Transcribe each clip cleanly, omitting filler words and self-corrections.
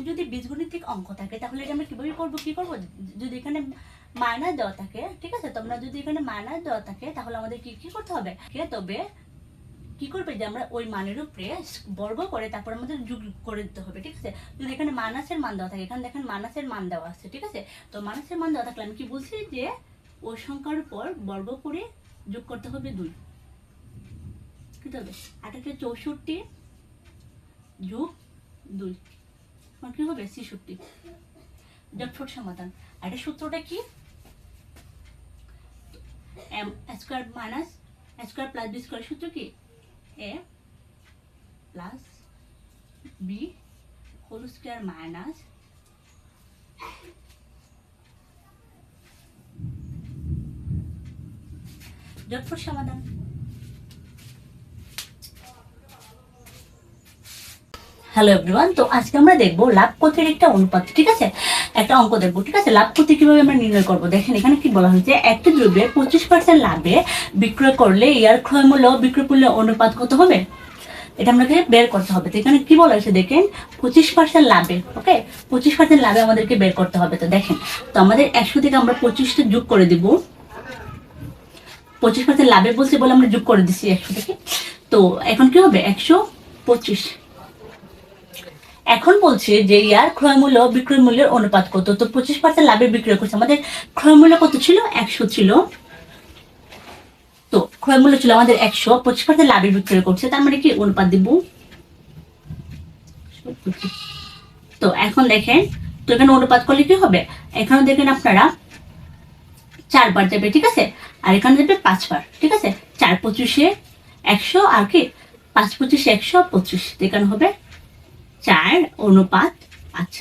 যদি বীজগণিতিক অঙ্ক থাকে তাহলে এটা আমরা কিভাবে করবো, কি করবো, যদি এখানে মাইনাস দেওয়া থাকে, ঠিক আছে, তোমরা যদি এখানে মাইনাস দেওয়া থাকে তাহলে আমাদের কি করতে হবে, তবে কি করবে যে আমরা ওই মানের উপরে বর্গ করে তারপর আমাদের যোগ করে দিতে হবে, ঠিক আছে। যদি এখানে মাইনাসের মান দেওয়া থাকে, এখানে দেখেন মাইনাসের মান দেওয়া আছে, ঠিক আছে, তো মাইনাসের মান দেওয়া থাকলে আমি কি বলছি যে ওই সংখ্যার উপর বর্গ করে যোগ করতে হবে 2, কি হবে 68 যোগ 2 মানে কি হবে 66। জটফট সমাধান। আর এটা সূত্রটা কি, M square minus square plus B square, সূত্র কি A plus B whole square minus জটফট সমাধান। হ্যালো এভরিওয়ান, তো আজকে আমরা দেখবো লাভ ক্ষতির একটা অনুপাত, ঠিক আছে, একটা অঙ্ক দেখবো, ঠিক আছে। লাভ ক্ষতি কিভাবে আমরা নির্ণয় করবো, দেখেন এখানে কি বলা হয়েছে, একটি দ্রব্যে 25% লাভে বিক্রয় করলে ইয়ার ক্রয় মূল্য বিক্রয় মূল্যের অনুপাত কত হবে, এটা আমাকে বের করতে হবে। তো এখানে কি বলা হয়েছে দেখেন 25% লাভে, ওকে 25% লাভে আমাদেরকে বের করতে হবে। তো দেখেন, তো আমাদের 100 থেকে আমরা 25টা যোগ করে দিব, 25% লাভে বলছে বলে আমরা যোগ করে দিচ্ছি 100 থেকে। তো এখন কি হবে 125। এখন বলছে যে ইয়ার ক্রয় মূল্য বিক্রয় মূল্যের অনুপাত কত, তো 25% লাভে বিক্রয় করছে, আমাদের ক্রয় মূল্য কত ছিল 100 ছিল, তো ক্রয় মূল্য ছিল আমাদের 100, 25% লাভে বিক্রয় করছে, তার মানে কি অনুপাত দিব। তো এখন দেখেন, তো এখানে অনুপাত করলে কি হবে, এখানে দেখেন আপনারা 4 বার যাবে, ঠিক আছে, আর এখানে যাবে 5 বার, ঠিক আছে, 4 25 100 আর কি 5 25 125, এখানে হবে 4:5।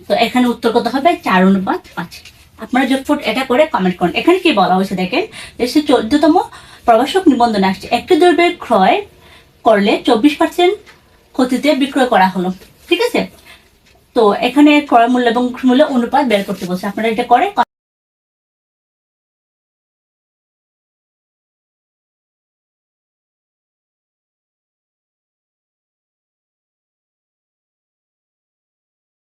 তো এখানে উত্তর কত হবে 4:5। আপনারা যোগফল এটা করে কমেন্ট করুন। এখানে কি বলা হয়েছে দেখেন, দেশের 14তম প্রবাসক নিবন্ধনে আসছে, একটি দ্রব্যের ক্রয় করলে 24% ক্ষতিতে বিক্রয় করা হলো, ঠিক আছে। তো এখানে ক্রয় মূল্য এবং মূল্য অনুপাত বের করতে বলছে, আপনারা এটা করে